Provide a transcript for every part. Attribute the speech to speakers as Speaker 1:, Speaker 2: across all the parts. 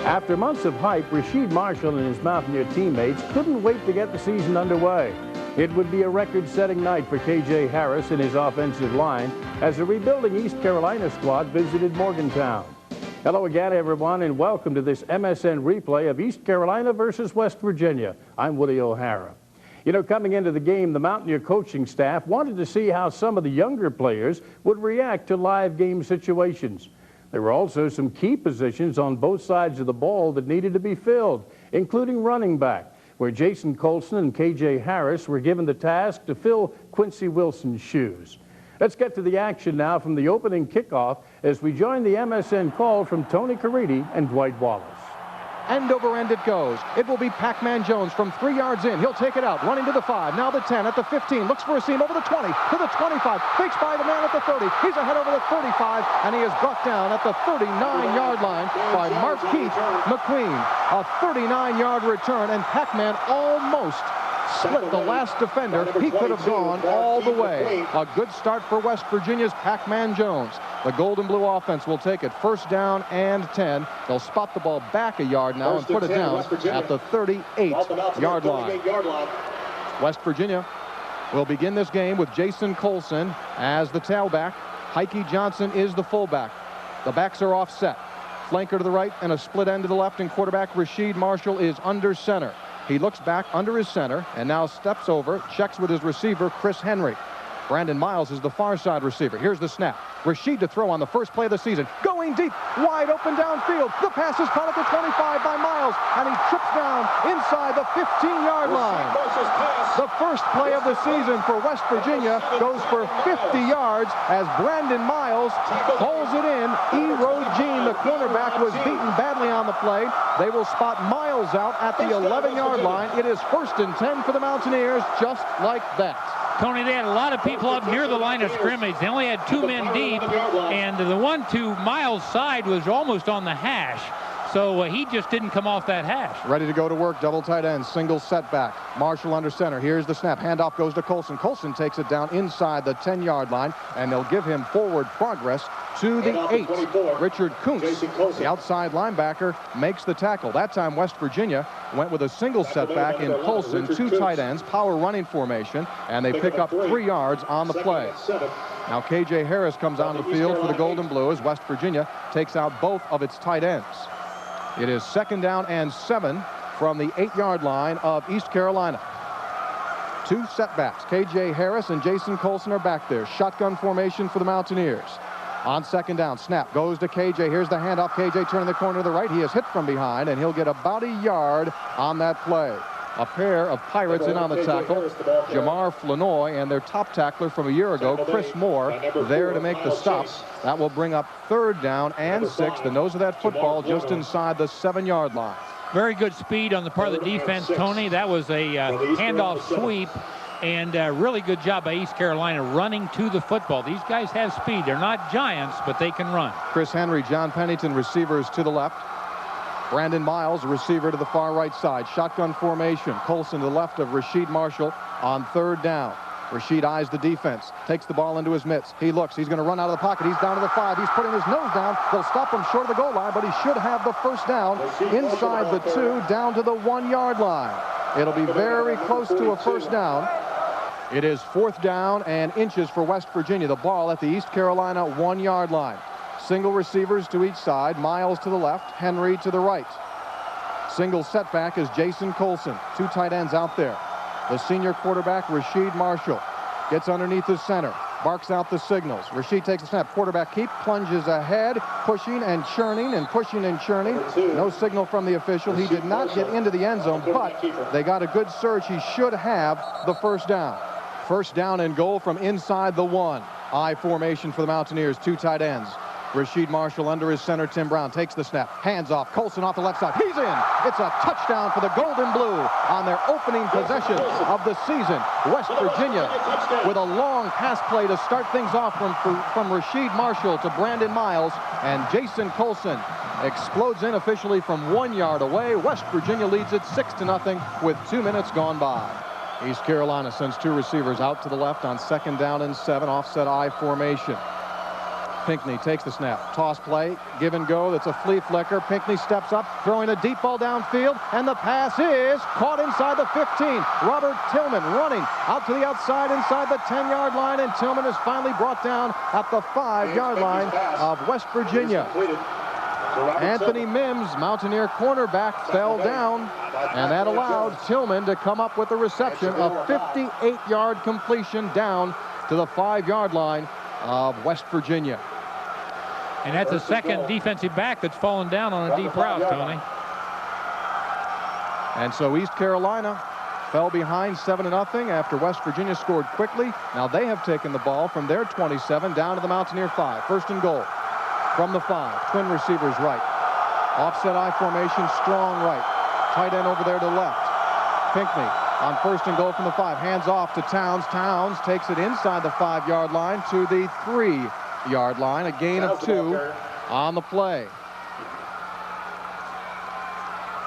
Speaker 1: After months of hype, Rasheed Marshall and his Mountaineer teammates couldn't wait to get the season underway. It would be a record-setting night for K.J. Harris and his offensive line as the rebuilding East Carolina squad visited Morgantown. Hello again, everyone, and welcome to this MSN replay of East Carolina versus West Virginia. I'm Woody O'Hara. You know, coming into the game, the Mountaineer coaching staff wanted to see how some of the younger players would react to live game situations. There were also some key positions on both sides of the ball that needed to be filled, including running back, where Jason Colson and K.J. Harris were given the task to fill Quincy Wilson's shoes. Let's get to the action now from the opening kickoff as we join the MSN call from Tony Caridi and Dwight Wallace.
Speaker 2: End over end it goes. It will be Pac-Man Jones from 3 yards in. He'll take it out, running to the 5, now the 10, at the 15, looks for a seam over the 20, to the 25, fakes by the man at the 30. He's ahead over the 35, and he is brought down at the 39-yard line by Markeith McQueen. A 39-yard return, and Pac-Man almost split the last defender. He could have gone all the way. A good start for West Virginia's Pac-Man Jones. The gold and blue offense will take it first down and 10. They'll spot the ball back a yard now and put it down at the 38-yard line. West Virginia will begin this game with Jason Colson as the tailback. Heike Johnson is the fullback. The backs are offset. Flanker to the right and a split end to the left, and quarterback Rasheed Marshall is under center. He looks back under his center and now steps over, checks with his receiver, Chris Henry. Brandon Miles is the far side receiver. Here's the snap. Rasheed to throw on the first play of the season. Going deep, wide open downfield. The pass is caught at the 25 by Miles, and he trips down inside the 15-yard line. The first play of the season for West Virginia goes for 50 yards as Brandon Miles pulls it in. Jean, the cornerback, was beaten badly on the play. They will spot Miles out at the 11-yard line. It is first and 10 for the Mountaineers, just like that.
Speaker 3: Tony, they had a lot of people up near the line of scrimmage. They only had 2 men deep, and the one to Miles' side was almost on the hash. So he just didn't come off that hash.
Speaker 2: Ready to go to work, double tight end, single setback. Marshall under center. Here's the snap. Handoff goes to Colson. Colson takes it down inside the 10-yard line, and they'll give him forward progress to the 8. Richard Kuntz, the outside linebacker, makes the tackle. That time West Virginia went with a single setback in Colson, 2 tight ends, power running formation, and they pick up 3 yards on the play. Now K.J. Harris comes on the field for the Golden Blue as West Virginia takes out both of its tight ends. It is second down and 7 from the 8-yard line of East Carolina. 2 setbacks. K.J. Harris and Jason Colson are back there. Shotgun formation for the Mountaineers. On second down, snap goes to K.J. Here's the handoff. K.J. turning the corner to the right. He is hit from behind, and he'll get about a yard on that play. A pair of Pirates in on the tackle. Jamar Flanoy and their top tackler from a year ago, Chris Moore, there to make the stop. That will bring up third down and 6. The nose of that football just inside the 7-yard line.
Speaker 3: Very good speed on the part of the defense, Tony. That was a handoff sweep, and really good job by East Carolina running to the football. These guys have speed. They're not giants, but they can run.
Speaker 2: Chris Henry, John Pennington, receivers to the left. Brandon Miles, receiver to the far right side. Shotgun formation. Colson to the left of Rasheed Marshall on third down. Rasheed eyes the defense, takes the ball into his mitts. He looks. He's going to run out of the pocket. He's down to the 5. He's putting his nose down. They'll stop him short of the goal line, but he should have the first down inside the 2, down to the 1-yard line. It'll be very close to a first down. It is 4th down and inches for West Virginia. The ball at the East Carolina 1-yard line. Single receivers to each side. Miles to the left, Henry to the right. Single setback is Jason Colson. 2 tight ends out there. The senior quarterback, Rasheed Marshall, gets underneath his center, barks out the signals. Rasheed takes a snap. Quarterback keep, plunges ahead, pushing and churning and pushing and churning. No signal from the official. He did not get into the end zone, but they got a good surge. He should have the first down. First down and goal from inside the 1. I formation for the Mountaineers, 2 tight ends. Rasheed Marshall under his center. Tim Brown takes the snap. Hands off. Colson off the left side. He's in. It's a touchdown for the Golden Blue on their opening possession of the season. West Virginia with a long pass play to start things off from Rasheed Marshall to Brandon Miles, and Jason Colson explodes in officially from 1 yard away. West Virginia leads it 6-0 with 2 minutes gone by. East Carolina sends 2 receivers out to the left on second down and 7, offset I formation. Pinckney takes the snap. Toss play, give and go. That's a flea flicker. Pinckney steps up, throwing a deep ball downfield, and the pass is caught inside the 15. Robert Tillman running out to the outside inside the 10-yard line, and Tillman is finally brought down at the 5-yard line of West Virginia. Anthony Mims, Mountaineer cornerback, fell down, and that allowed Tillman to come up with a reception, a 58-yard completion down to the 5-yard line of West Virginia.
Speaker 3: And that's the second defensive back that's fallen down on a deep route, Tony.
Speaker 2: And so East Carolina fell behind 7-0 after West Virginia scored quickly. Now they have taken the ball from their 27 down to the Mountaineer 5. First and goal from the 5. Twin receivers right. Offset I formation, strong right. Tight end over there to left. Pinckney on first and goal from the 5. Hands off to Towns. Towns takes it inside the 5-yard line to the 3-yard line. A gain of 2 on the play.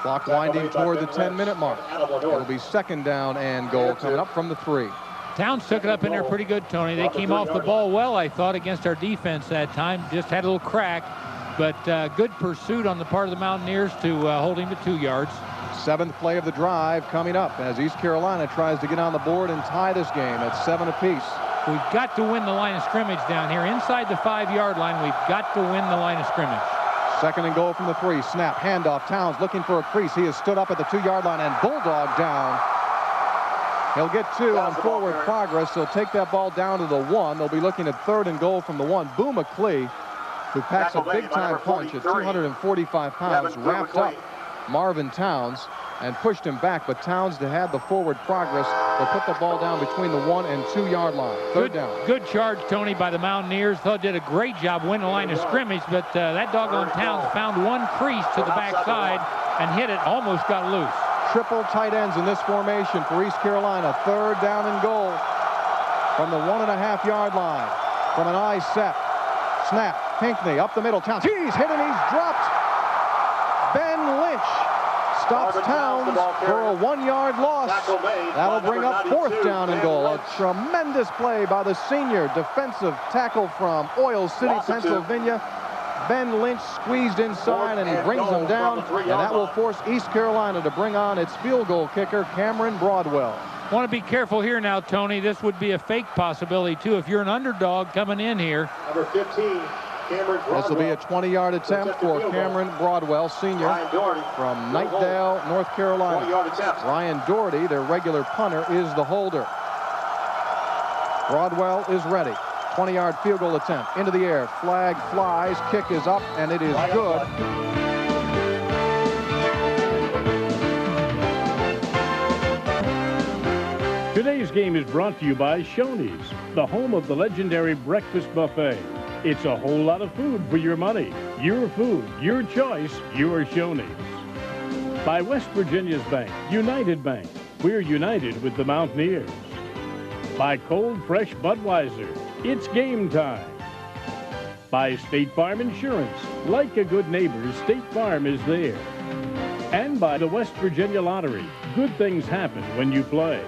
Speaker 2: Clock winding toward the 10-minute mark. It'll be second down and goal coming up from the 3.
Speaker 3: Towns took it up in there pretty good, Tony. They came off the ball well, I thought, against our defense that time. Just had a little crack, but good pursuit on the part of the Mountaineers to hold him to 2 yards.
Speaker 2: 7th play of the drive coming up as East Carolina tries to get on the board and tie this game at 7 apiece.
Speaker 3: We've got to win the line of scrimmage down here. Inside the 5-yard line, we've got to win the line of scrimmage.
Speaker 2: Second and goal from the 3. Snap, handoff. Towns looking for a crease. He has stood up at the 2-yard line and bulldog down. He'll get 2 on forward progress. He'll take that ball down to the 1. They'll be looking at third and goal from the 1. Boo McClee, who packs a big-time punch at 245 pounds, wrapped up Marvin Towns and pushed him back, but Towns had the forward progress. They'll put the ball down between the 1 and 2-yard line. Third down.
Speaker 3: Good charge, Tony, by the Mountaineers. They did a great job winning the line of scrimmage, but that doggone Towns found one crease to the backside and hit it, almost got loose.
Speaker 2: Triple tight ends in this formation for East Carolina. Third down and goal from the 1.5-yard line. From an I set. Snap. Pinckney up the middle. Towns. He's hit and he's dropped. Ben Lynch stops Towns for a 1-yard loss. That'll bring up 4th down and goal. A tremendous play by the senior defensive tackle from Oil City, Pennsylvania. Ben Lynch squeezed inside and he brings them down, and that will force East Carolina to bring on its field goal kicker, Cameron Broadwell.
Speaker 3: Want to be careful here now, Tony. This would be a fake possibility too if you're an underdog coming in here.
Speaker 4: Number 15, Cameron Broadwell.
Speaker 2: This will be a 20-yard attempt for Cameron Broadwell, senior from Knightdale, North Carolina. Ryan Doherty, their regular punter, is the holder. Broadwell is ready. 20-yard field goal attempt into the air. Flag flies. Kick is up, and it is good.
Speaker 1: Today's game is brought to you by Shoney's, the home of the legendary breakfast buffet. It's a whole lot of food for your money. Your food, your choice, your Shoney's. By West Virginia's Bank, United Bank. We're united with the Mountaineers. By Cold Fresh Budweiser. It's game time. By State Farm Insurance. Like a good neighbor, State Farm is there. And by the West Virginia Lottery. Good things happen when you play.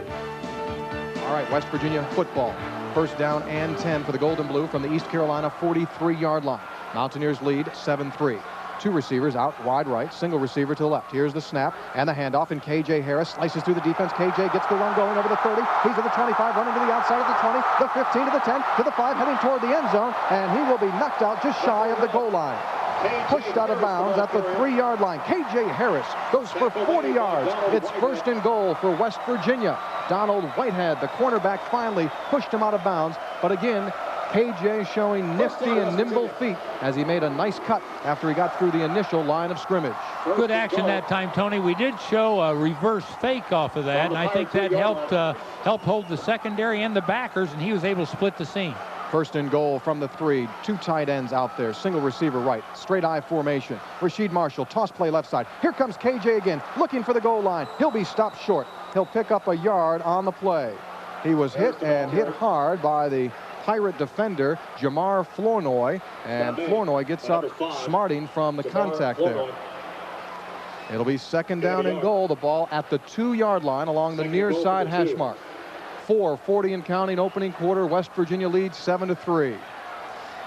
Speaker 2: All right, West Virginia football. First down and 10 for the Golden Blue from the East Carolina 43-yard line. Mountaineers lead 7-3. 2 receivers out wide right, single receiver to the left. Here's the snap and the handoff, and K.J. Harris slices through the defense. K.J. gets the run going over the 30. He's at the 25, running to the outside of the 20, the 15 to the 10, to the 5, heading toward the end zone, and he will be knocked out just shy of the goal line. Pushed out of bounds at the 3-yard line. K.J. Harris goes for 40 yards. It's first and goal for West Virginia. Donald Whitehead, the cornerback, finally pushed him out of bounds, but again, K.J. showing nifty and nimble feet as he made a nice cut after he got through the initial line of scrimmage.
Speaker 3: Good action that time, Tony. We did show a reverse fake off of that, and I think that helped hold the secondary and the backers, and he was able to split the seam.
Speaker 2: First and goal from the 3. 2 tight ends out there. Single receiver right. Straight I formation. Rasheed Marshall, toss play left side. Here comes K.J. again, looking for the goal line. He'll be stopped short. He'll pick up a yard on the play. He was hit and hit hard by the Pirate defender, Jamar Flournoy, and Flournoy gets up smarting from the contact there. It'll be second down and goal. The ball at the 2-yard line along the near side hash mark. 4:40 and counting opening quarter. West Virginia leads 7-3.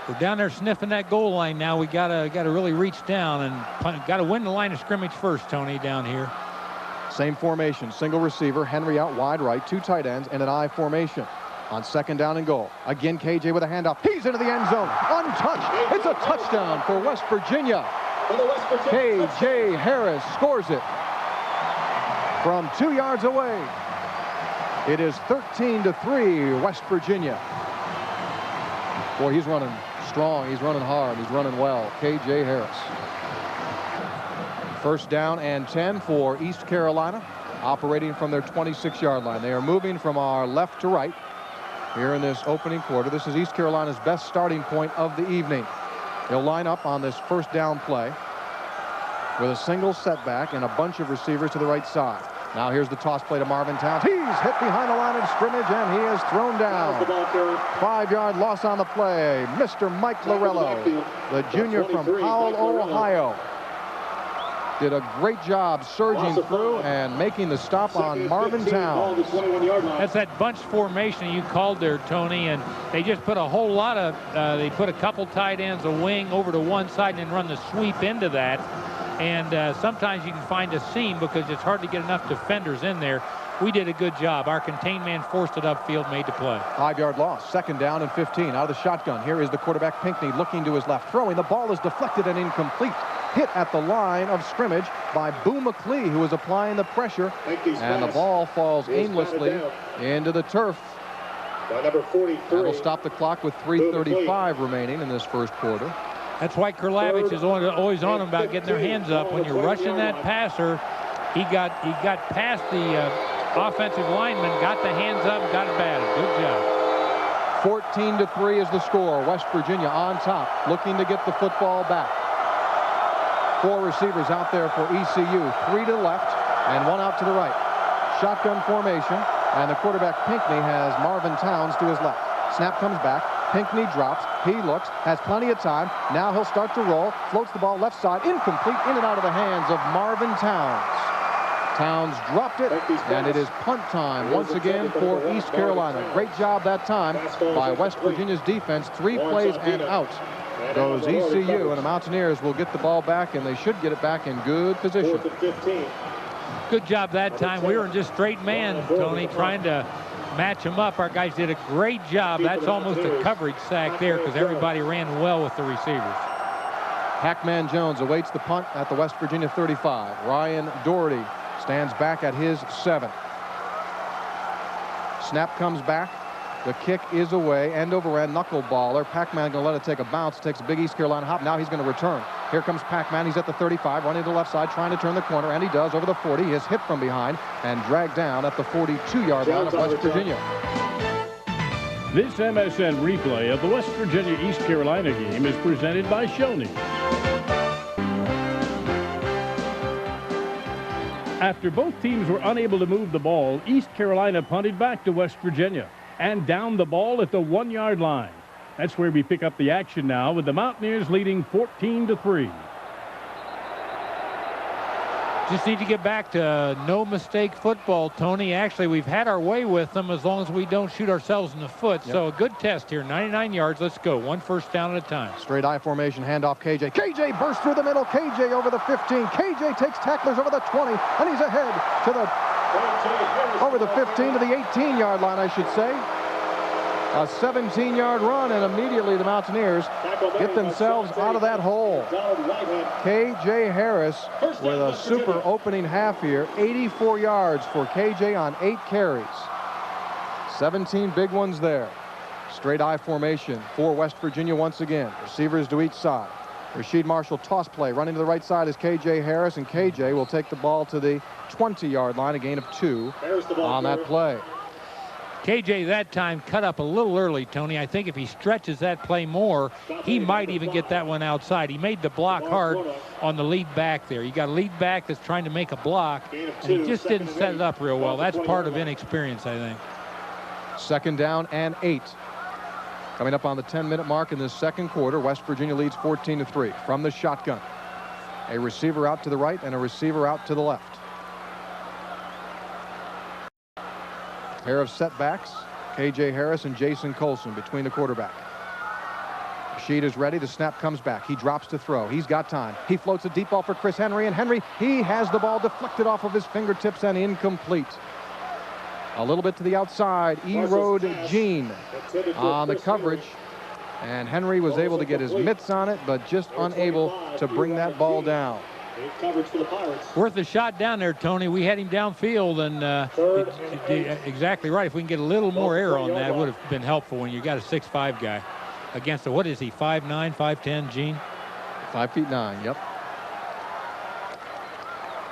Speaker 3: We're down there sniffing that goal line now. We gotta really reach down and gotta win the line of scrimmage first, Tony, down here.
Speaker 2: Same formation, single receiver, Henry out wide right, 2 tight ends, and an I formation. On 2nd down and goal. Again, KJ with a handoff. He's into the end zone. Untouched. It's a touchdown for West Virginia. KJ Harris scores it from 2 yards away. It is 13-3 West Virginia. Boy, he's running strong. He's running hard. He's running well. KJ Harris. 1st down and 10 for East Carolina, operating from their 26-yard line. They are moving from our left to right here in this opening quarter. This is East Carolina's best starting point of the evening. They'll line up on this 1st down play with a single setback and a bunch of receivers to the right side. Now here's the toss play to Marvin Towns. He's hit behind the line of scrimmage, and he is thrown down. 5-yard loss on the play. Mr. Mike Lorello, the junior from Powell, Ohio, did a great job surging through and making the stop on Marvin Towns.
Speaker 3: That's that bunch formation you called there, Tony, and they just put a whole lot of, they put a couple tight ends, a wing over to one side and then run the sweep into that. And sometimes you can find a seam because it's hard to get enough defenders in there. We did a good job. Our contained man forced it upfield, made the play.
Speaker 2: 5-yard loss, 2nd down and 15 out of the shotgun. Here is the quarterback Pinckney looking to his left, throwing. The ball is deflected and incomplete. Hit at the line of scrimmage by Boo McLee, who is applying the pressure. And the ball falls aimlessly into the turf.
Speaker 4: Number 43.
Speaker 2: That'll stop the clock with 3:35 remaining in this 1st quarter.
Speaker 3: That's why Kurlavich is always on them about getting their hands up. When you're rushing that passer, he got past the offensive lineman, got the hands up, got it batted. Good job.
Speaker 2: 14-3 is the score. West Virginia on top, looking to get the football back. 4 receivers out there for ECU, 3 to the left and 1 out to the right. Shotgun formation, and the quarterback Pinckney has Marvin Towns to his left. Snap comes back. Pinckney drops. He looks, has plenty of time. Now he'll start to roll. Floats the ball left side, incomplete, in and out of the hands of Marvin Towns. Towns dropped it, and it is punt time once again for East Carolina. Great job that time by West Virginia's defense. 3 plays and out goes ECU, and the Mountaineers will get the ball back, and they should get it back in good position.
Speaker 3: Good job that time. We were in just straight man, Tony, trying to match them up. Our guys did a great job. That's almost a coverage sack there because everybody ran well with the receivers.
Speaker 2: Hackman Jones awaits the punt at the West Virginia 35. Ryan Doherty stands back at his 7. Snap comes back. The kick is away. End over end knuckleballer. Pac-Man going to let it take a bounce. Takes a big East Carolina hop. Now he's going to return. Here comes Pac-Man. He's at the 35, running to the left side, trying to turn the corner, and he does over the 40. He is hit from behind and dragged down at the 42-yard line of West Virginia.
Speaker 1: This MSN replay of the West Virginia-East Carolina game is presented by Shoney's. After both teams were unable to move the ball, East Carolina punted back to West Virginia and downed the ball at the 1-yard line. That's where we pick up the action now with the Mountaineers leading 14-3.
Speaker 3: Just need to get back to no mistake football, Tony. Actually, we've had our way with them as long as we don't shoot ourselves in the foot. Yep. So a good test here. 99 yards. Let's go. 1 first down at a time.
Speaker 2: Straight I formation. Handoff KJ. KJ bursts through the middle. KJ over the 15. KJ takes tacklers over the 20. And he's ahead to the over the 15 to the 18-yard line, I should say. A 17-yard run, and immediately the Mountaineers get themselves out of that hole. KJ Harris with a super opening half here. 84 yards for KJ on 8 carries. 17 big ones there. Straight I formation for West Virginia once again. Receivers to each side. Rasheed Marshall toss play. Running to the right side is KJ Harris, and KJ will take the ball to the 20-yard line, a gain of 2 on that play.
Speaker 3: KJ that time cut up a little early, Tony. I think if he stretches that play more, he might even get that one outside. He made the block hard on the lead back there. You got a lead back that's trying to make a block, and he just didn't set it up real well. That's part of inexperience, I think.
Speaker 2: 2nd down and 8. Coming up on the 10-minute mark in this 2nd quarter, West Virginia leads 14-3 from the shotgun. A receiver out to the right and a receiver out to the left. Pair of setbacks, KJ Harris and Jason Colson between the quarterback. Rasheed is ready. The snap comes back. He drops to throw. He's got time. He floats a deep ball for Chris Henry, and Henry, he has the ball deflected off of his fingertips and incomplete. A little bit to the outside. E-Road Gene on the coverage. And Henry was able to get his mitts on it, but just unable to bring that ball down.
Speaker 3: Worth a shot down there, Tony. We had him downfield, and exactly right. If we can get a little more air on that, it would have been helpful when you got a 6'5" guy against a, what is he, 5'9", 5'10", Gene?
Speaker 2: 5'9", yep.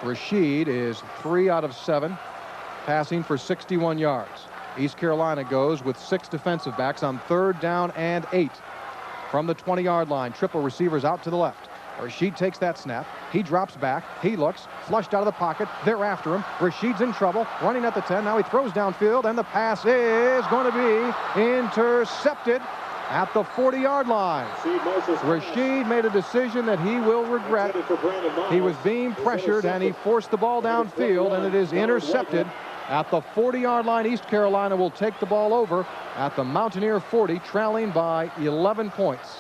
Speaker 2: Rasheed is 3 out of 7, passing for 61 yards. East Carolina goes with 6 defensive backs on 3rd down and 8 from the 20-yard line. Triple receivers out to the left. Rasheed takes that snap. He drops back. He looks, flushed out of the pocket. They're after him. Rasheed's in trouble, running at the 10. Now he throws downfield, and the pass is going to be intercepted at the 40-yard line. Rasheed made a decision that he will regret. He was being pressured, and he forced the ball downfield, and it is intercepted at the 40-yard line. East Carolina will take the ball over at the Mountaineer 40, trailing by 11 points.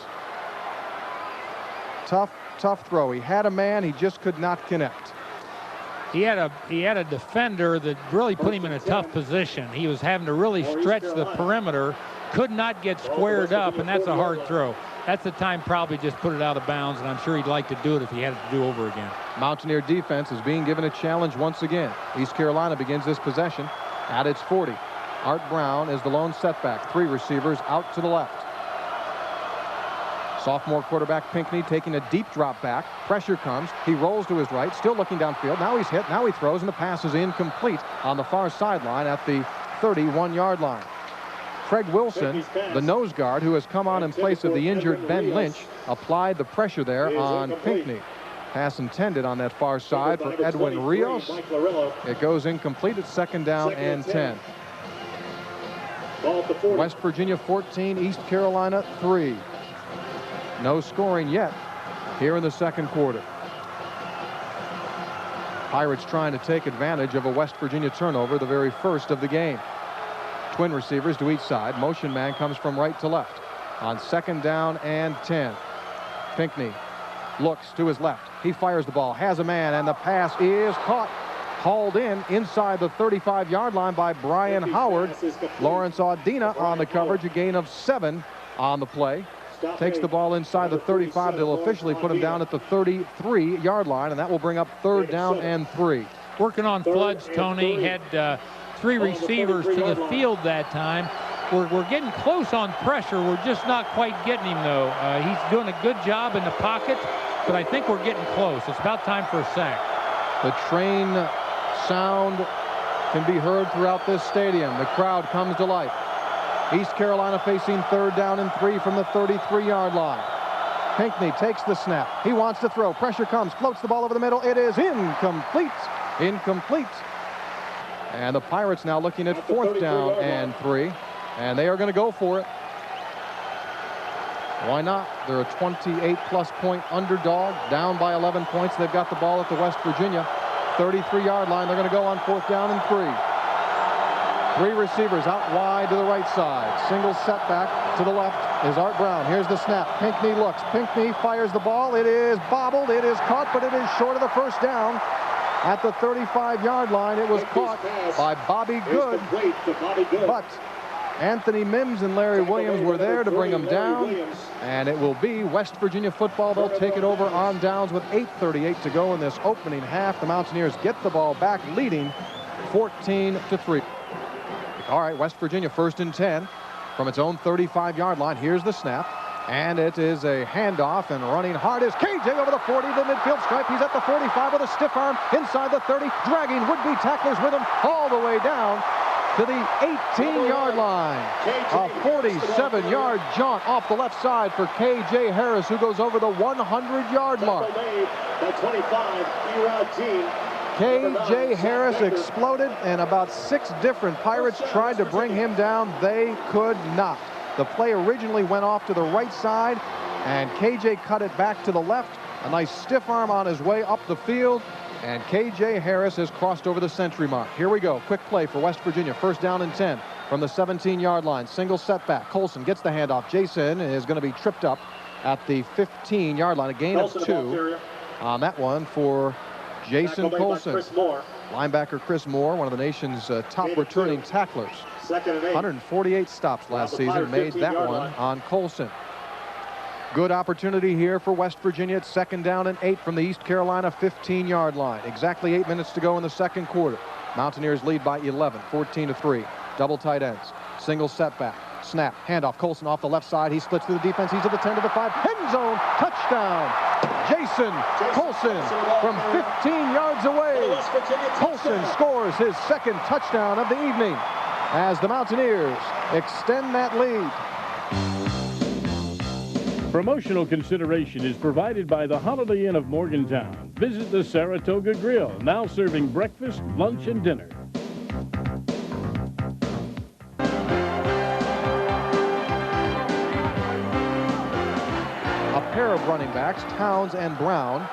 Speaker 2: Tough throw. He had a man, he just could not connect.
Speaker 3: He had a defender that really put him in a tough position. He was having to really stretch the perimeter, could not get squared up, and that's a hard throw. That's the time probably just put it out of bounds, and I'm sure he'd like to do it if he had to do over again. Mountaineer
Speaker 2: defense is being given a challenge once again. East Carolina begins this possession at its 40. Art Brown is the lone setback. 3 receivers out to the left. Sophomore quarterback Pinckney taking a deep drop back. Pressure comes. He rolls to his right, still looking downfield. Now he's hit. Now he throws, and the pass is incomplete on the far sideline at the 31-yard line. Craig Wilson, the nose guard, who has come on in place of the injured Ben Lynch, applied the pressure there on Pinckney. Pass intended on that far side for Edwin Rios. It goes incomplete at 2nd down and 10. West Virginia 14, East Carolina 3. No scoring yet here in the 2nd quarter. Pirates trying to take advantage of a West Virginia turnover, the very first of the game. Twin receivers to each side. Motion man comes from right to left on 2nd down and 10. Pinckney looks to his left. He fires the ball, has a man, and the pass is caught. Hauled in inside the 35-yard line by Brian Howard. Lawrence Audina on the coverage, a gain of 7 on the play. Takes the ball inside the 35. They'll officially put him down at the 33-yard line, and that will bring up 3rd down and 3.
Speaker 3: Working on floods, Tony. Had 3 receivers to the field that time. We're getting close on pressure. We're just not quite getting him, though. He's doing a good job in the pocket, but I think we're getting close. It's about time for a sack.
Speaker 2: The train sound can be heard throughout this stadium. The crowd comes to life. East Carolina facing 3rd down and 3 from the 33-yard line. Pinckney takes the snap. He wants to throw. Pressure comes. Floats the ball over the middle. It is incomplete. Incomplete. And the Pirates now looking at 4th down and 3. And they are going to go for it. Why not? They're a 28-plus point underdog. Down by 11 points. They've got the ball at the West Virginia 33-yard line. They're going to go on 4th down and 3. 3 receivers out wide to the right side. Single setback to the left is Art Brown. Here's the snap. Pinckney looks. Pinckney fires the ball. It is bobbled. It is caught, but it is short of the 1st down. At the 35-yard line, it was caught by Bobby Good. But Anthony Mims and Larry Williams were there to bring him down. And it will be West Virginia football. They'll take it over on downs with 8:38 to go in this opening half. The Mountaineers get the ball back, leading 14-3. All right, West Virginia 1st and 10 from its own 35-yard line. Here's the snap, and it is a handoff, and running hard is KJ over the 40, the midfield stripe. He's at the 45 with a stiff arm inside the 30, dragging would-be tacklers with him all the way down to the 18-yard line. A 47-yard jaunt off the left side for KJ Harris, who goes over the 100-yard mark. KJ Harris exploded, and about 6 different Pirates tried to bring him down. They could not. The play originally went off to the right side, and KJ cut it back to the left. A nice stiff arm on his way up the field, and KJ Harris has crossed over the century mark. Here we go. Quick play for West Virginia. 1st down and 10 from the 17-yard line. Single setback. Colson gets the handoff. Jason is going to be tripped up at the 15-yard line. A gain of 2 on that one for Jason Colson. Linebacker Chris Moore, one of the nation's top returning tacklers. 148 stops last season, made that one on Colson. Good opportunity here for West Virginia. It's 2nd down and 8 from the East Carolina 15-yard line. Exactly 8 minutes to go in the second quarter. Mountaineers lead by 11, 14-3. Double tight ends. Single setback. Snap. Handoff. Colson off the left side. He splits through the defense. He's at the 10 to the 5. End zone. Touchdown. Jason Colson from 15 yards away. Colson scores his 2nd touchdown of the evening as the Mountaineers extend that lead.
Speaker 1: Promotional consideration is provided by the Holiday Inn of Morgantown. Visit the Saratoga Grill, now serving breakfast, lunch, and dinner.
Speaker 2: A pair of running backs, Towns and Brown,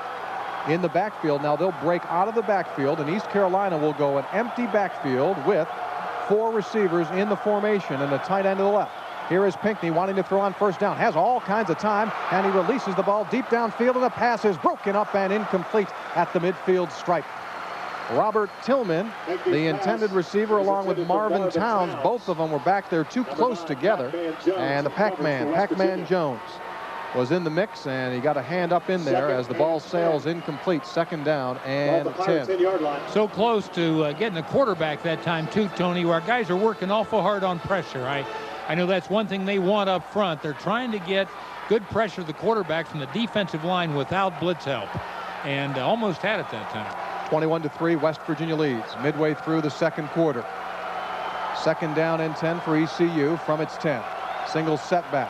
Speaker 2: in the backfield. Now they'll break out of the backfield, and East Carolina will go an empty backfield with 4 receivers in the formation and the tight end to the left. Here is Pinckney wanting to throw on 1st down. Has all kinds of time, and he releases the ball deep downfield, and the pass is broken up and incomplete at the midfield stripe. Robert Tillman, the intended receiver, along with Marvin Towns, both of them were back there too close together, and the Pac-Man Jones, was in the mix, and he got a hand up in there as the ball sails incomplete. 2nd down and 10.
Speaker 3: So close to getting the quarterback that time too, Tony, where our guys are working awful hard on pressure. I know that's one thing they want up front. They're trying to get good pressure to the quarterback from the defensive line without blitz help, and almost had it that time.
Speaker 2: 21-3, West Virginia leads midway through the second quarter. 2nd down and 10 for ECU from its 10. Single setback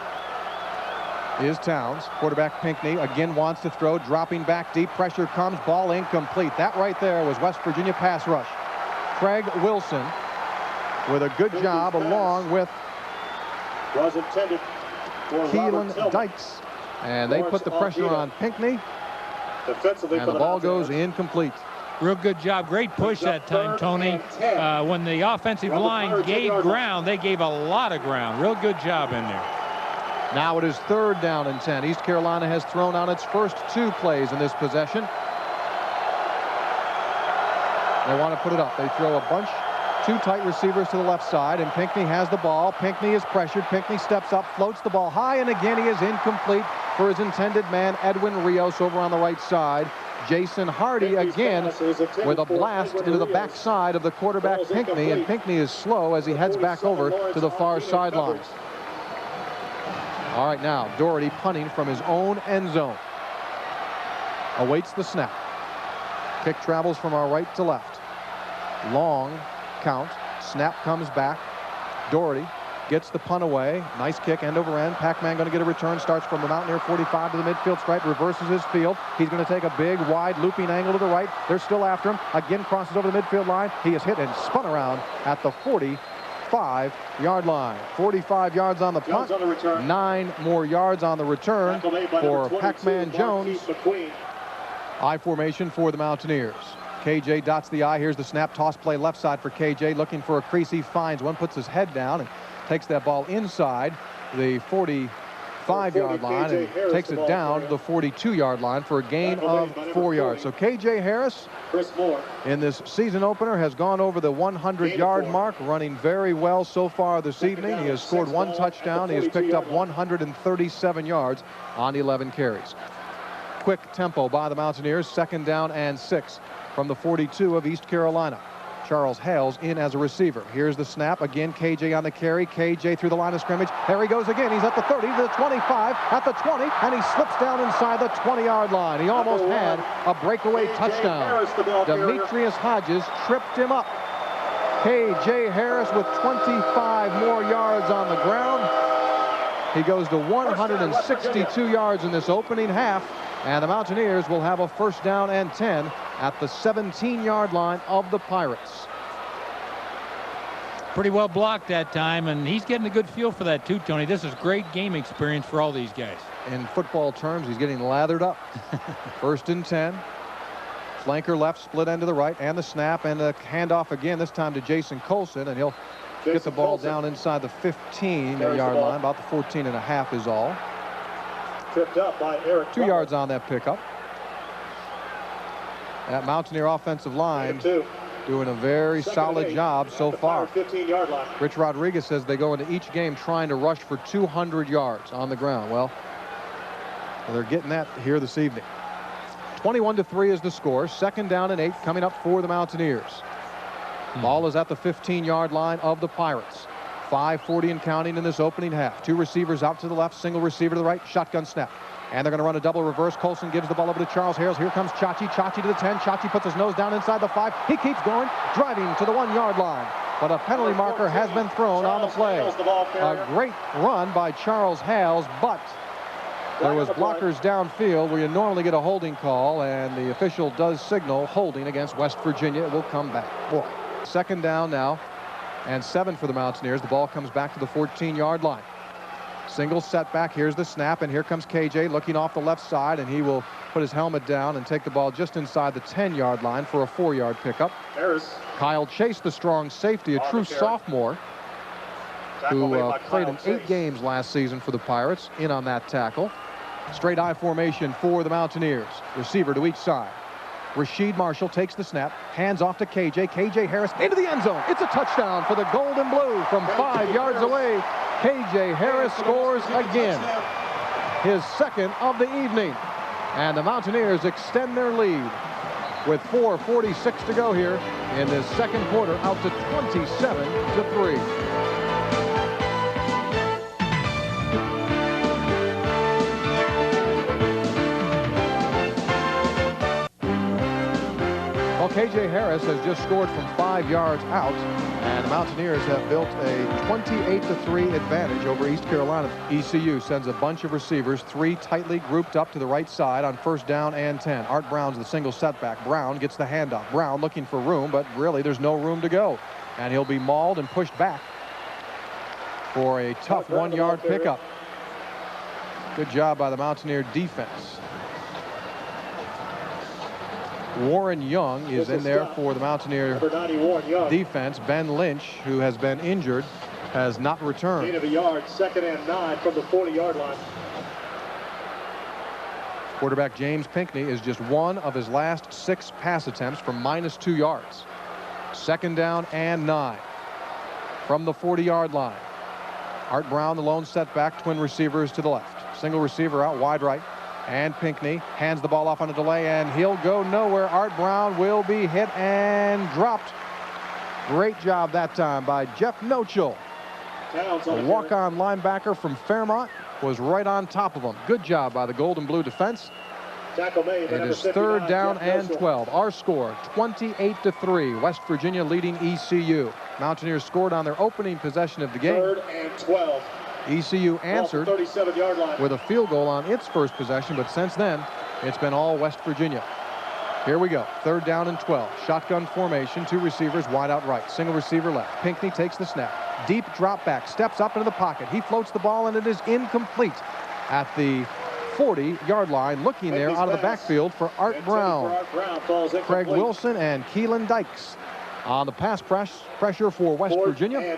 Speaker 2: is Towns. Quarterback Pinckney again wants to throw, dropping back deep. Pressure comes, ball incomplete. That right there was West Virginia pass rush. Craig Wilson with a good job, along with Keelan Dykes, and they put the pressure on Pinckney, and the ball goes incomplete.
Speaker 3: Real good job. Great push that time, Tony. When the offensive line gave ground, they gave a lot of ground. Real good job in there.
Speaker 2: Now it is 3rd down and 10. East Carolina has thrown on its first 2 plays in this possession. They want to put it up. They throw a bunch. 2 tight receivers to the left side, and Pinckney has the ball. Pinckney is pressured. Pinckney steps up, floats the ball high, and again he is incomplete for his intended man, Edwin Rios, over on the right side. Jason Hardy again with a blast into the backside of the quarterback Pinckney, and Pinckney is slow as he heads back over to the far sideline. All right, now Doherty punting from his own end zone. Awaits the snap. Kick travels from our right to left. Long count. Snap comes back. Doherty gets the punt away. Nice kick, end over end. Pac-Man going to get a return. Starts from the Mountaineer 45 to the midfield stripe. Reverses his field. He's going to take a big, wide, looping angle to the right. They're still after him. Again crosses over the midfield line. He is hit and spun around at the 45-yard line. 45 yards on the punt. 9 more yards on the return for Pac-Man Jones. I formation for the Mountaineers. KJ dots the I. Here's the snap. Toss play left side for KJ. Looking for a crease. He finds one. Puts his head down and takes that ball inside the 45-yard line and takes it down to the 42-yard line for a gain of 4 yards. So KJ Harris in this season opener has gone over the 100-yard mark, running very well so far this evening. He has scored 1 touchdown. He has picked up 137 yards on 11 carries. Quick tempo by the Mountaineers. 2nd down and 6 from the 42 of East Carolina. Charles Hales in as a receiver. Here's the snap. Again, KJ on the carry. KJ through the line of scrimmage. There he goes again. He's at the 30, to the 25, at the 20, and he slips down inside the 20-yard line. He almost had a breakaway touchdown. Demetrius Hodges tripped him up. KJ Harris with 25 more yards on the ground. He goes to 162 yards in this opening half, and the Mountaineers will have a 1st down and 10 at the 17-yard line of the Pirates.
Speaker 3: Pretty well blocked that time, and he's getting a good feel for that too, Tony. This is great game experience for all these guys.
Speaker 2: In football terms, he's getting lathered up. 1st and 10. Flanker left, split end to the right, and the snap, and the handoff again, this time to Jason Colson, and he'll get the ball down inside the 15-yard line. About the 14.5 is all.
Speaker 4: Tripped up by Eric.
Speaker 2: 2 yards on that pickup. That Mountaineer offensive line doing a very solid job so far.
Speaker 4: 15-yard line.
Speaker 2: Rich Rodriguez says they go into each game trying to rush for 200 yards on the ground. Well, they're getting that here this evening. 21-3 is the score. 2nd down and 8 coming up for the Mountaineers. Ball is at the 15-yard line of the Pirates. 5:40 and counting in this opening half. 2 receivers out to the left, single receiver to the right, shotgun snap. And they're going to run a double reverse. Colson gives the ball over to Charles Harris. Here comes Chachi. Chachi to the 10. Chachi puts his nose down inside the 5. He keeps going, driving to the 1-yard line. But a penalty marker has been thrown on the play. A great run by Charles Hales, but there was blockers downfield where you normally get a holding call, and the official does signal holding against West Virginia. It will come back. Boy. 2nd down now and 7 for the Mountaineers. The ball comes back to the 14-yard line. Single setback. Here's the snap, and here comes KJ looking off the left side, and he will put his helmet down and take the ball just inside the 10-yard line for a 4-yard pickup.
Speaker 4: Harris.
Speaker 2: Kyle Chase, the strong safety, a true sophomore, who played in 8 games last season for the Pirates, in on that tackle. Straight I formation for the Mountaineers. Receiver to each side. Rasheed Marshall takes the snap, hands off to KJ. KJ Harris into the end zone. It's a touchdown for the Gold and Blue from 5 yards away. KJ Harris scores again, his 2nd of the evening. And the Mountaineers extend their lead with 4:46 to go here in this 2nd quarter, out to 27-3. Well, KJ Harris has just scored from 5 yards out, and the Mountaineers have built a 28-3 advantage over East Carolina. ECU sends a bunch of receivers, 3 tightly grouped up to the right side on 1st down and 10. Art Brown's the single setback. Brown gets the handoff. Brown looking for room, but really there's no room to go, and he'll be mauled and pushed back for a tough 1-yard pickup. Good job by the Mountaineer defense. Warren Young is in there for the Mountaineer defense. Ben Lynch, who has been injured, has not returned.
Speaker 4: Gain of a yard, 2nd and 9 from the 40-yard line.
Speaker 2: Quarterback James Pinckney is just 1 of his last 6 pass attempts from -2 yards. 2nd down and 9 from the 40-yard line. Art Brown, the lone setback, twin receivers to the left. Single receiver out wide right. And Pinckney hands the ball off on a delay, and he'll go nowhere. Art Brown will be hit and dropped. Great job that time by Jeff Nochel. A walk-on linebacker from Fairmont was right on top of him. Good job by the Gold and Blue defense.
Speaker 4: Tackle made.
Speaker 2: It is 3rd down and 12. Our score, 28-3. West Virginia leading ECU. Mountaineers scored on their opening possession of the game.
Speaker 4: 3rd and 12.
Speaker 2: ECU answered with a field goal on its first possession, but since then, it's been all West Virginia. Here we go. 3rd down and 12. Shotgun formation. 2 receivers wide out right. Single receiver left. Pinckney takes the snap. Deep drop back. Steps up into the pocket. He floats the ball, and it is incomplete at the 40-yard line. Looking there out of the backfield for Art Brown. Craig Wilson and Keelan Dykes on the pass pressure for West Virginia.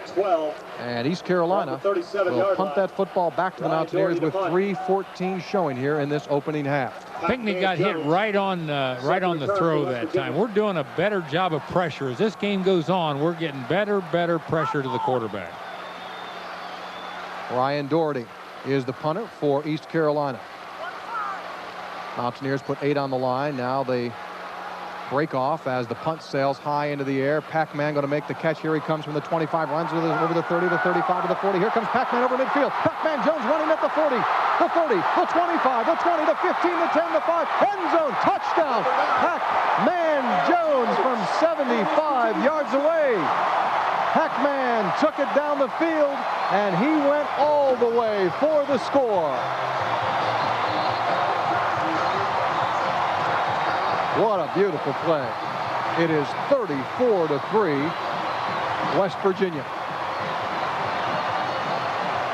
Speaker 2: And East Carolina will punt that football back to the Mountaineers with 3:14 showing here in this opening half.
Speaker 3: Pinckney got hit right on the throw that time. We're doing a better job of pressure. As this game goes on, we're getting better pressure to the quarterback.
Speaker 2: Ryan Doherty is the punter for East Carolina. Mountaineers put 8 on the line. Now they break off as the punt sails high into the air. Pac-Man going to make the catch. Here he comes from the 25, runs over the 30, the 35 to the 40. Here comes Pac-Man over midfield. Pac-Man Jones running at the 40, the 30, the 25, the 20, the 15, the 10, the 5. End zone touchdown. Pac-Man Jones from 75 yards away. Pac-Man took it down the field, and he went all the way for the score. What a beautiful play. It is 34-3, West Virginia.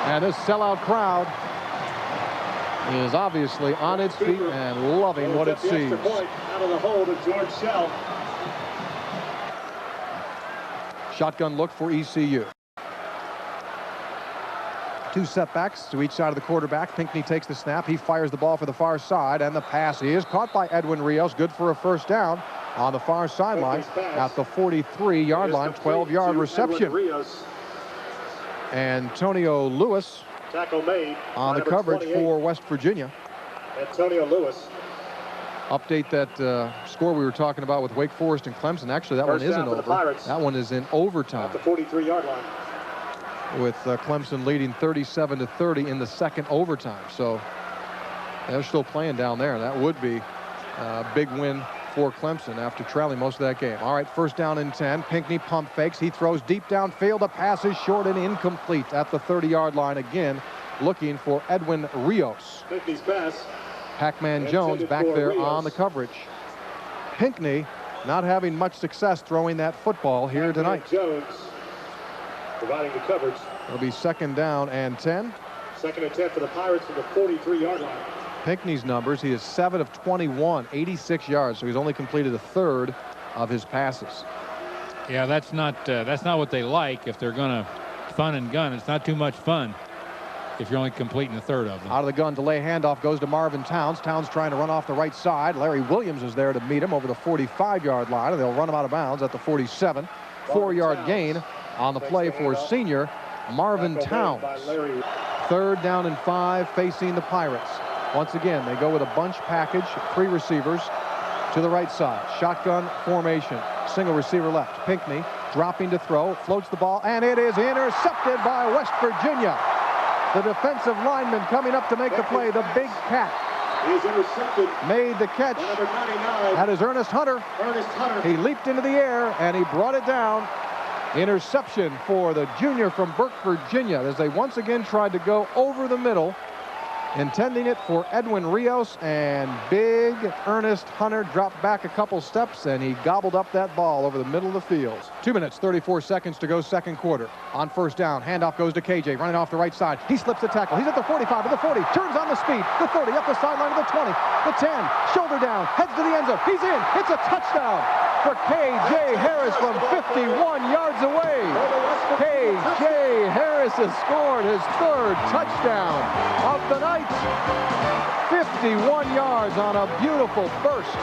Speaker 2: And this sellout crowd is obviously on its feet and loving what it sees.
Speaker 4: Out of the hold of George Shell.
Speaker 2: Shotgun look for ECU. Two setbacks to each side of the quarterback. Pinckney takes the snap. He fires the ball for the far side, and the pass is caught by Edwin Rios. Good for a first down on the far sideline at the 43-yard line. 12-yard reception. Antonio Lewis
Speaker 4: Tackle made
Speaker 2: on the coverage for West Virginia.
Speaker 4: Antonio Lewis.
Speaker 2: Update that score we were talking about with Wake Forest and Clemson. Actually, that one isn't over. That one is in overtime.
Speaker 4: At the 43-yard line.
Speaker 2: With Clemson leading 37-30 in the second overtime. So they're still playing down there. That would be a big win for Clemson after trailing most of that game. All right, first down and 10. Pinckney pump fakes. He throws deep downfield. The pass is short and incomplete at the 30-yard line again, looking for Edwin Rios.
Speaker 4: Pinckney's pass.
Speaker 2: Pac-Man Jones back there on the coverage. Pinckney not having much success throwing that football here tonight.
Speaker 4: Jones providing the coverage.
Speaker 2: It'll be second down and 10.
Speaker 4: Second and 10 for the Pirates from the 43-yard line.
Speaker 2: Pinckney's numbers, he is 7 of 21, 86 yards, so he's only completed a third of his passes.
Speaker 3: Yeah, that's not what they like if they're going to fun and gun. It's not too much fun if you're only completing a third of them.
Speaker 2: Out of the gun, delay handoff goes to Marvin Towns. Towns trying to run off the right side. Larry Williams is there to meet him over the 45-yard line, and they'll run him out of bounds at the 47. 4-yard gain on the play for senior Marvin Towns. Third down and 5 facing the Pirates. Once again, they go with a bunch package, 3 receivers to the right side. Shotgun formation. Single receiver left. Pinckney dropping to throw, floats the ball, and it is intercepted by West Virginia. The defensive lineman coming up to make the play, the big cat.
Speaker 4: He's intercepted.
Speaker 2: Made the catch.
Speaker 4: Number 99.
Speaker 2: That is Ernest Hunter.
Speaker 4: Ernest Hunter.
Speaker 2: He leaped into the air, and he brought it down. Interception for the junior from Burke, Virginia, as they once again tried to go over the middle, intending it for Edwin Rios, and big Ernest Hunter dropped back a couple steps, and he gobbled up that ball over the middle of the field. 2 minutes, 34 seconds to go second quarter. On first down, handoff goes to KJ, running off the right side. He slips the tackle. He's at the 45 to the 40, turns on the speed, the 30, up the sideline to the 20, the 10, shoulder down, heads to the end zone. He's in. It's a touchdown for KJ Harris from 51 yards away. KJ Harris has scored his third touchdown of the night. 51 yards on a beautiful burst,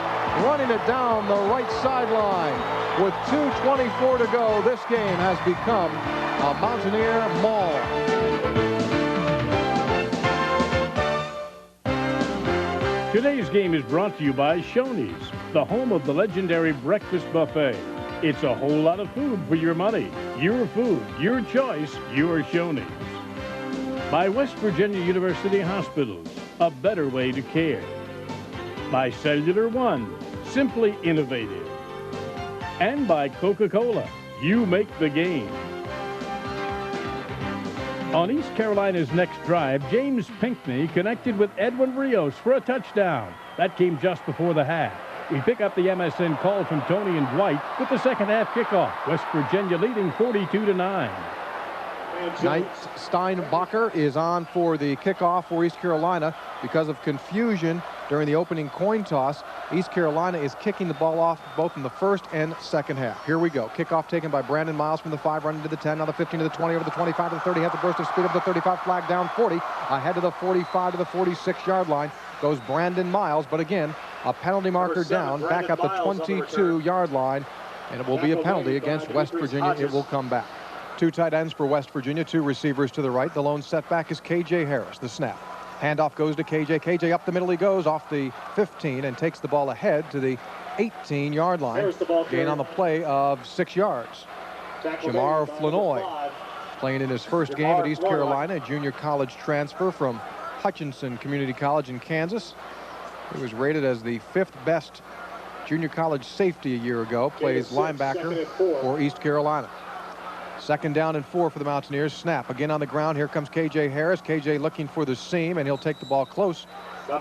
Speaker 2: running it down the right sideline. With 2:24 to go, this game has become a Mountaineer maul.
Speaker 1: Today's game is brought to you by Shoney's, the home of the legendary breakfast buffet. It's a whole lot of food for your money. Your food, your choice, your Shoney's. By West Virginia University Hospitals, a better way to care. By Cellular One, simply innovative. And by Coca-Cola, you make the game. On East Carolina's next drive, James Pinckney connected with Edwin Rios for a touchdown. That came just before the half. We pick up the MSN call from Tony and Dwight with the second half kickoff. West Virginia leading 42-9.
Speaker 2: Knight Steinbacher is on for the kickoff for East Carolina because of confusion during the opening coin toss. East Carolina is kicking the ball off both in the first and second half. Here we go. Kickoff taken by Brandon Miles from the 5, running to the 10, now the 15 to the 20, over the 25 to the 30, has the burst of speed of the 35, flag down 40, ahead to the 45 to the 46-yard line goes Brandon Miles, but again, a penalty marker down, back at the 22-yard line, and it will be a penalty against West Virginia. It will come back. 2 tight ends for West Virginia, 2 receivers to the right. The lone setback is KJ Harris. The snap. Handoff goes to KJ. KJ up the middle he goes, off the 15, and takes the ball ahead to the 18-yard line. Gain on the play of 6 yards. Jamar Flanoy playing in his first game at East Carolina, a junior college transfer from Hutchinson Community College in Kansas. He was rated as the 5th best junior college safety a year ago. Plays linebacker for East Carolina. Second down and 4 for the Mountaineers. Snap again on the ground. Here comes KJ Harris. KJ looking for the seam, and he'll take the ball close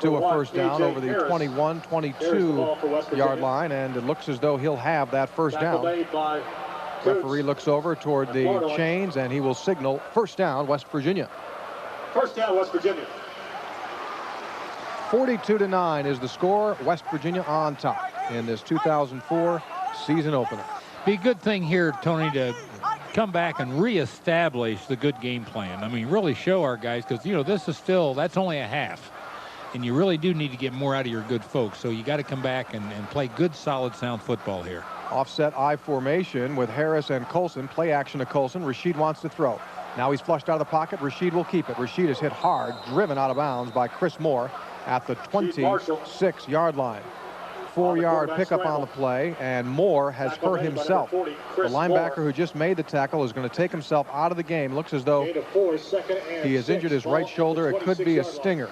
Speaker 2: to a first down over the 21, 22-yard line, and it looks as though he'll have that first down. Referee looks over toward the chains, and he will signal first down, West Virginia.
Speaker 4: First down, West Virginia.
Speaker 2: 42-9 is the score. West Virginia on top in this 2004 season opener.
Speaker 3: Be a good thing here, Tony, to come back and reestablish the good game plan. I mean, really show our guys, because, you know, this is still, that's only a half. And you really do need to get more out of your good folks. So you got to come back and play good, solid, sound football here.
Speaker 2: Offset I formation with Harris and Colson. Play action to Colson. Rasheed wants to throw. Now he's flushed out of the pocket. Rasheed will keep it. Rasheed is hit hard, driven out of bounds by Chris Moore at the 26-yard line. 4-yard pickup on the play, and Moore has hurt himself. The linebacker who just made the tackle is going to take himself out of the game. Looks as though he has injured his right shoulder. It could be a stinger.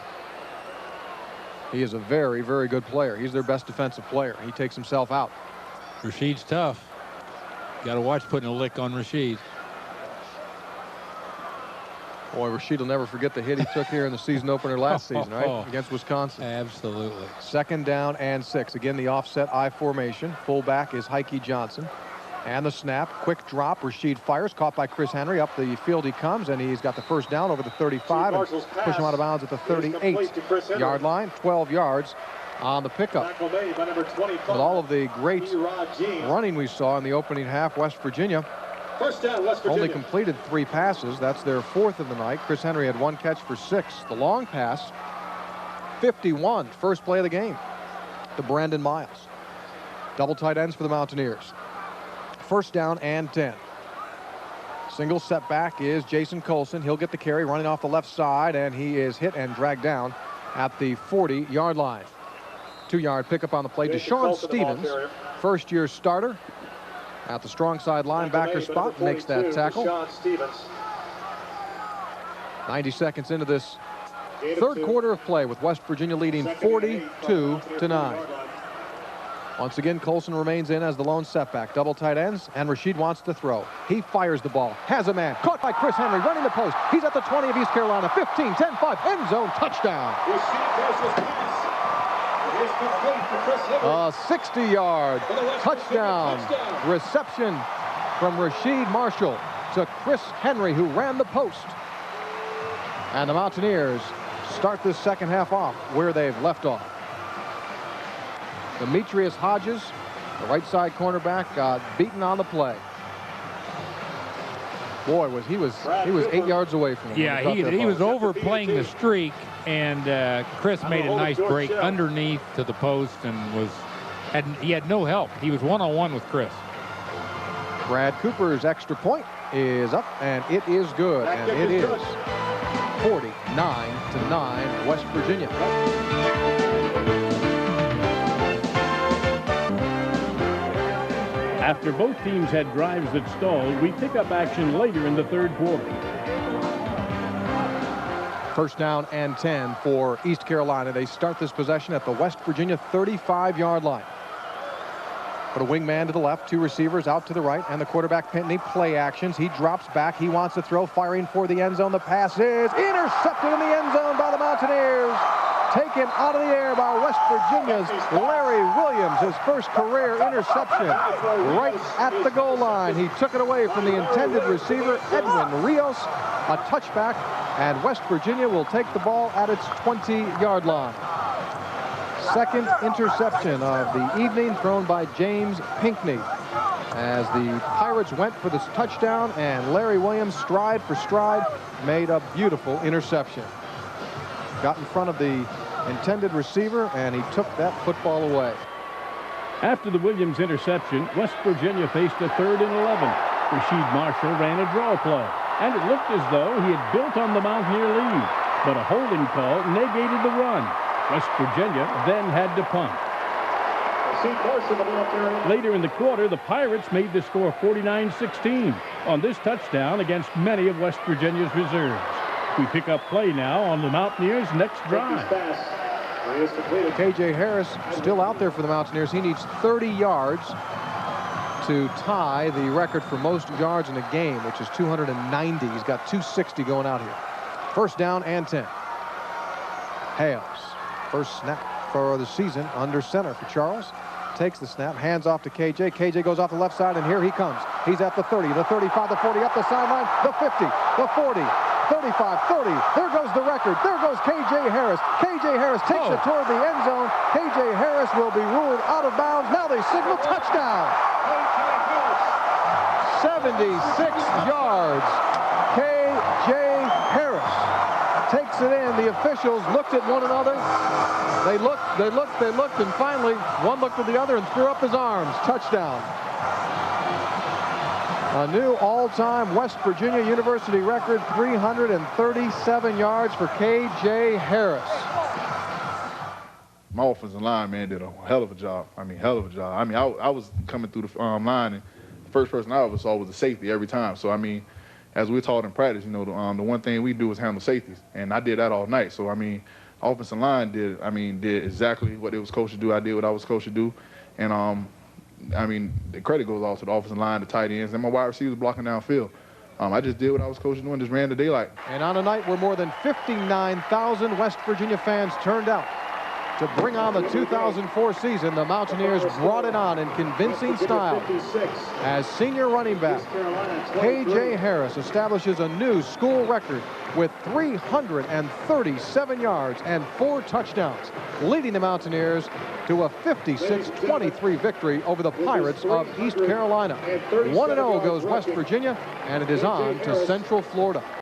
Speaker 2: He is a very, very good player. He's their best defensive player. He takes himself out.
Speaker 3: Rasheed's tough. Got to watch putting a lick on Rasheed.
Speaker 2: Boy, Rasheed will never forget the hit he took here in the season opener last season, right? Against Wisconsin.
Speaker 3: Absolutely.
Speaker 2: 2nd down and 6. Again, the offset I formation. Fullback is Heike Johnson. And the snap. Quick drop. Rasheed fires. Caught by Chris Henry. Up the field he comes, and he's got the first down over the 35. And push him out of bounds at the 38-yard line. 12 yards on the pickup. With all of the great running we saw in the opening half, West Virginia
Speaker 4: First down, West Virginia.
Speaker 2: only completed 3 passes. That's their 4th of the night. Chris Henry had 1 catch for 6. The long pass, 51, first play of the game, to Brandon Miles. Double tight ends for the Mountaineers. First down and 10. Single setback is Jason Colson. He'll get the carry running off the left side, and he is hit and dragged down at the 40-yard line. 2-yard pickup on the play. Deshaun Stevens, first-year starter at the strong side linebacker spot, makes that tackle. 90 seconds into this third quarter of play, with West Virginia leading 42-9. Once again, Colson remains in as the lone setback. Double tight ends, and Rasheed wants to throw. He fires the ball. Has a man. Caught by Chris Henry, running the post. He's at the 20 of East Carolina. 15, 10, 5, end zone, touchdown. A 60-yard touchdown reception from Rasheed Marshall to Chris Henry, who ran the post. And the Mountaineers start this second half off where they've left off. Demetrius Hodges, the right side cornerback, got beaten on the play. Boy, he was 8 yards away from him.
Speaker 3: Yeah, he was overplaying the streak, and Chris made a nice break underneath to the post, and he had no help. He was one-on-one with Chris.
Speaker 2: Brad Cooper's extra point is up, and it is good, and it is 49-9 West Virginia.
Speaker 1: After both teams had drives that stalled, we pick up action later in the third quarter.
Speaker 2: First down and 10 for East Carolina. They start this possession at the West Virginia 35-yard line. Put a wingman to the left, 2 receivers out to the right, and the quarterback Pinckney play actions. He drops back. He wants to throw, firing for the end zone. The pass is intercepted in the end zone by the Mountaineers. Taken out of the air by West Virginia's Larry Williams, his first career interception right at the goal line. He took it away from the intended receiver, Edwin Rios. A touchback, and West Virginia will take the ball at its 20-yard line. Second interception of the evening thrown by James Pinckney, as the Pirates went for this touchdown, and Larry Williams, stride for stride, made a beautiful interception. Got in front of the intended receiver, and he took that football away.
Speaker 1: After the Williams interception, West Virginia faced a 3rd and 11. Rasheed Marshall ran a draw play, and it looked as though he had built on the Mountaineer lead, but a holding call negated the run. West Virginia then had to punt. Later in the quarter, the Pirates made the score 49-16 on this touchdown against many of West Virginia's reserves. We pick up play now on the Mountaineers' next drive.
Speaker 2: K.J. Harris still out there for the Mountaineers. He needs 30 yards to tie the record for most yards in a game, which is 290. He's got 260 going out here. First down and 10. Hales, first snap for the season under center for Charles. Takes the snap, hands off to KJ. KJ goes off the left side, and here he comes. He's at the 30, the 35, the 40, up the sideline, the 50, the 40, 35, 30. There goes the record. There goes K.J. Harris. K.J. Harris takes it toward the end zone. K.J. Harris will be ruled out of bounds. Now they signal touchdown. yards. K.J. Harris takes it in. The officials looked at one another. They looked, and finally one looked at the other and threw up his arms. Touchdown. A new all-time West Virginia University record, 337 yards for K.J. Harris.
Speaker 5: My offensive line, man, did a hell of a job. I mean, hell of a job. I mean, I was coming through the line, and the first person I ever saw was the safety every time. So, I mean, as we were taught in practice, you know, the one thing we do is handle safeties, and I did that all night. So, I mean, offensive line did exactly what it was coached to do. I did what I was coached to do, and I mean, the credit goes off to the offensive line, the tight ends, and my wide receivers blocking downfield. I just did what I was coached to do and just ran the daylight.
Speaker 2: And on a night where more than 59,000 West Virginia fans turned out to bring on the 2004 season, the Mountaineers brought it on in convincing style. As senior running back, K.J. Harris establishes a new school record with 337 yards and 4 touchdowns, leading the Mountaineers to a 56-23 victory over the Pirates of East Carolina. 1-0 goes West Virginia, and it is on to Central Florida.